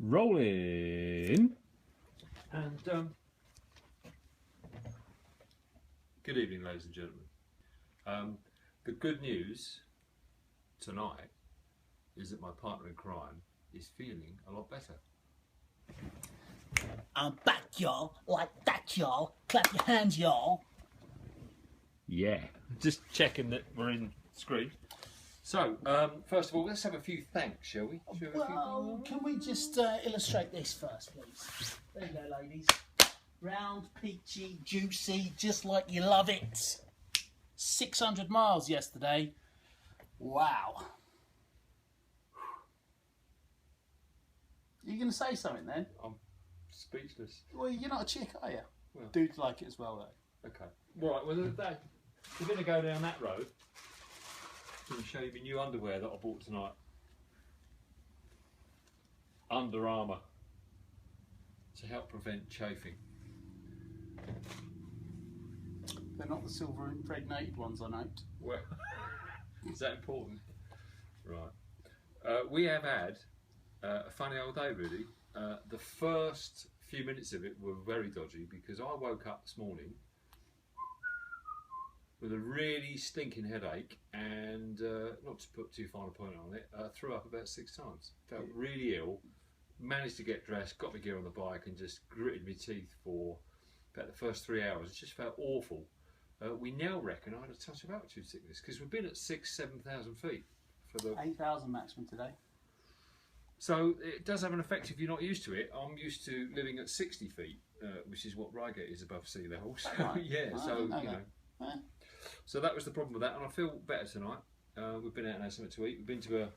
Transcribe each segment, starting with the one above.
Rolling. And good evening, ladies and gentlemen. The good news tonight is that my partner in crime is feeling a lot better. I'm back, y'all. Like that, y'all. Clap your hands, y'all. Yeah. Just checking that we're in screen. So, first of all, let's have a few thanks, shall we? Well, can we just illustrate this first, please? There you go, ladies. Round, peachy, juicy, just like you love it. 600 miles yesterday. Wow. Are you going to say something then? I'm speechless. Well, you're not a chick, are you? Well, Dudes like it as well, though. okay. Right, well, we're going to go down that road. I'm going to show you my new underwear that I bought tonight. Under Armour. To help prevent chafing. They're not the silver impregnated ones, I note. Well, is that important? Right. We have had a funny old day, really. The first few minutes of it were very dodgy because I woke up this morning with a really stinking headache and, not to put too fine a point on it, threw up about 6 times. Felt really ill, managed to get dressed, got my gear on the bike and just gritted my teeth for about the first 3 hours. It just felt awful. We now reckon I had a touch of altitude sickness because we've been at 6,000–7,000 feet for the 8,000 maximum today. So it does have an effect if you're not used to it. I'm used to living at 60 feet, which is what Reigate is above sea level. So right. yeah, Well, so I didn't know you know. that. So that was the problem with that, and I feel better tonight. We've been out and had something to eat. We've been to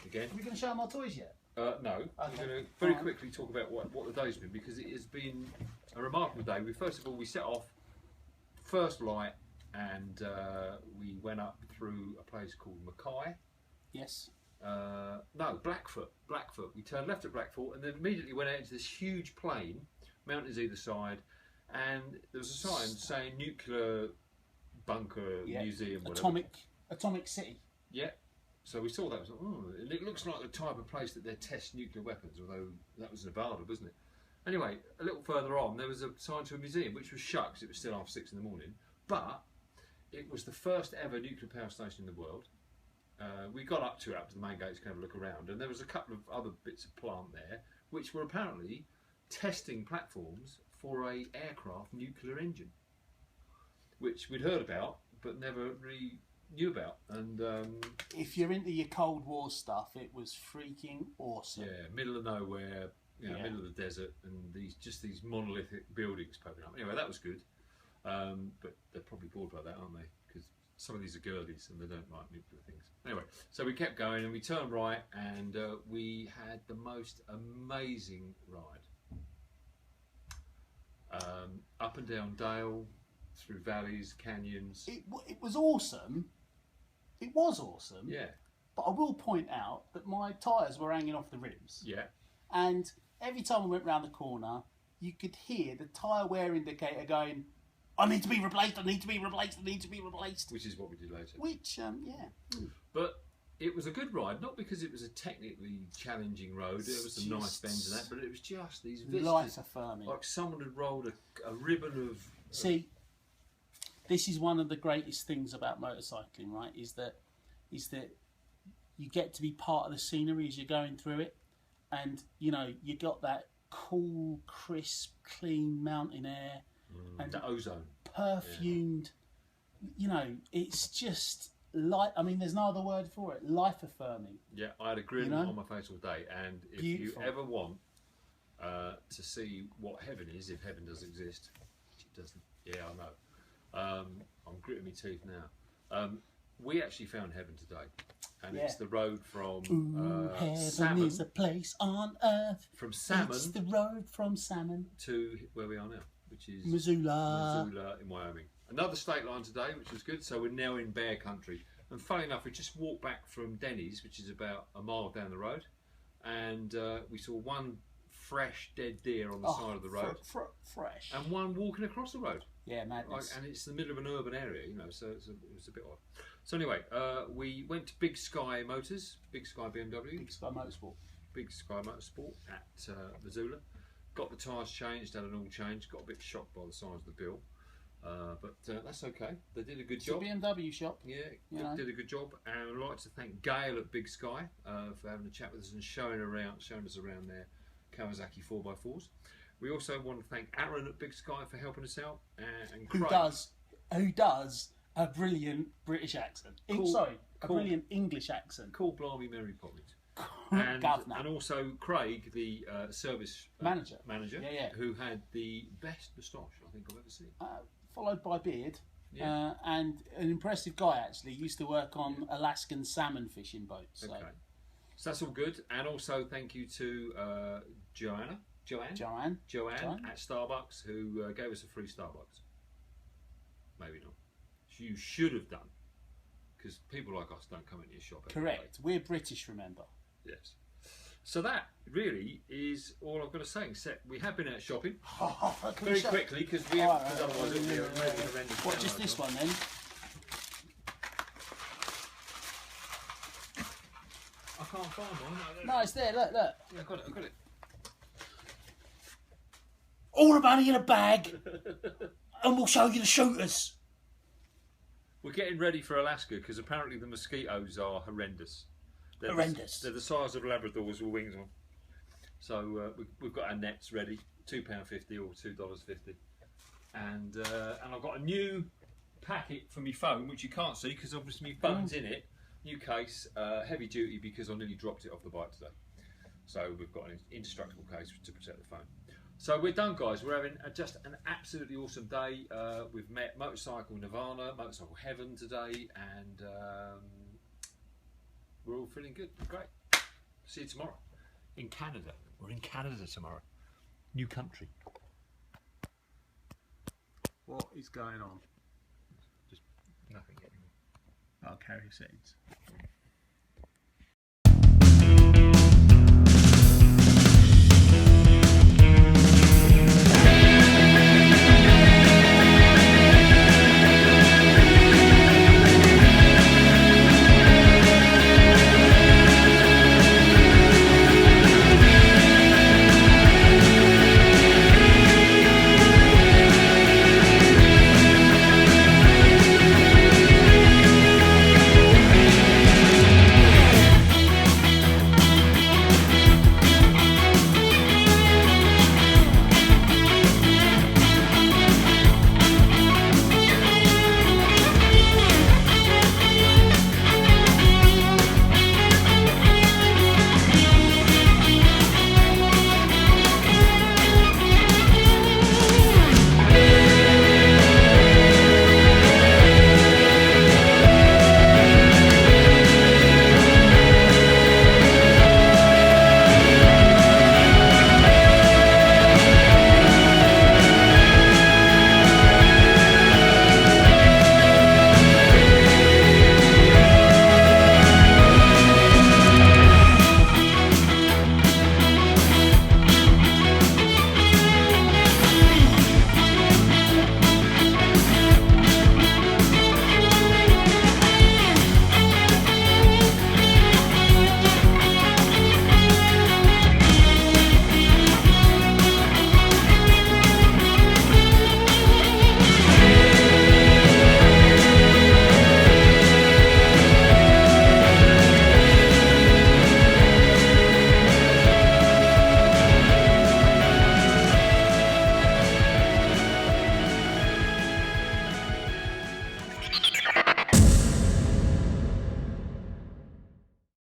again. Are we going to show them our toys yet? No, Okay. we're going to very quickly talk about what the day's been because it has been a remarkable day. First of all, we set off first light and we went up through a place called Mackay. Yes. No, Blackfoot. We turned left at Blackfoot and then immediately went out into this huge plain, mountains either side, and there was a sign saying nuclear bunker museum, whatever. Atomic City. Yeah. So we saw that. Was like, oh, and it looks like the type of place that they test nuclear weapons, although that was Nevada, wasn't it? Anyway, a little further on, there was a sign to a museum, which was shut because it was still after 6 in the morning. But it was the first ever nuclear power station in the world. We got up to the main gates to have a look around, and there was a couple of other bits of plant there, which were apparently testing platforms for a aircraft nuclear engine, which we'd heard about but never really knew about. And if you're into your Cold War stuff, it was freaking awesome. Yeah, middle of nowhere, middle of the desert, and these monolithic buildings poking up. Anyway, that was good. But they're probably bored by that, aren't they? Because some of these are girlies and they don't like nuclear things. Anyway, so we kept going and we turned right and we had the most amazing ride. Up and down dale, through valleys, canyons. It was awesome. It was awesome. Yeah. But I will point out that my tyres were hanging off the rims. Yeah. And every time we went round the corner, you could hear the tyre wear indicator going, I need to be replaced, I need to be replaced, I need to be replaced. Which is what we did later. Which, yeah. But it was a good ride, not because it was a technically challenging road, there was some nice bends and that, but it was just these vistas. Life affirming. Like someone had rolled a ribbon of... See, this is one of the greatest things about motorcycling, right, is that you get to be part of the scenery as you're going through it. And, you got that cool, crisp, clean mountain air. And the ozone. Perfumed, it's just there's no other word for it, life affirming. Yeah, I had a grin on my face all day, and if Beautiful. you ever want to see what heaven is, if heaven does exist, which it doesn't, yeah, I know, I'm gritting my teeth now. We actually found heaven today, and it's the road from heaven Salmon. is a place on earth. From Salmon. It's the road from Salmon to where we are now, which is Missoula in Wyoming. Another state line today, which was good. So we're now in bear country. And funny enough, we just walked back from Denny's, which is about a mile down the road, and we saw one fresh dead deer on the side of the road, fresh, and one walking across the road. Yeah, madness. And it's the middle of an urban area, so it was a bit odd. So anyway, we went to Big Sky Motors, Big Sky BMW. Big Sky Motorsport. Big Sky Motorsport at Missoula. Got the tyres changed, had an oil change. Got a bit shocked by the size of the bill, but that's okay. They did a good job. It's a BMW shop. Yeah, did a good job. And I'd like to thank Gail at Big Sky for having a chat with us and showing us around their Kawasaki 4x4s. We also want to thank Aaron at Big Sky for helping us out, and Craig. Who does a brilliant British accent? A brilliant English accent. Call Blimey Mary Poppins. And also Craig, the service manager, who had the best moustache I think I've ever seen. Followed by beard, and an impressive guy actually. Used to work on Alaskan salmon fishing boats. So. Okay, so that's all good. And also thank you to Joanne at Starbucks, who gave us a free Starbucks. Maybe not. You should have done, because people like us don't come into your shop. Correct. We're British, remember. Yes. So that really is all I've got to say, except we have been out shopping very quickly, because otherwise it would be a really horrendous. What, just this one then? I can't find one. No, it's there, look. Yeah, I got it. All the money in a bag, and we'll show you the shooters. We're getting ready for Alaska, because apparently the mosquitoes are horrendous. They're the size of Labradors with wings on. So we've got our nets ready, £2.50 or $2.50, and I've got a new packet for my phone, which you can't see because obviously my phone's in it. New case, heavy duty, because I nearly dropped it off the bike today. So we've got an indestructible case to protect the phone. So we're done, guys. We're having just an absolutely awesome day. We've met Motorcycle Nirvana, Motorcycle Heaven today, and we're all feeling good. Great. See you tomorrow in Canada. We're in Canada tomorrow. New country. What is going on? Just nothing anymore. I'll carry settings.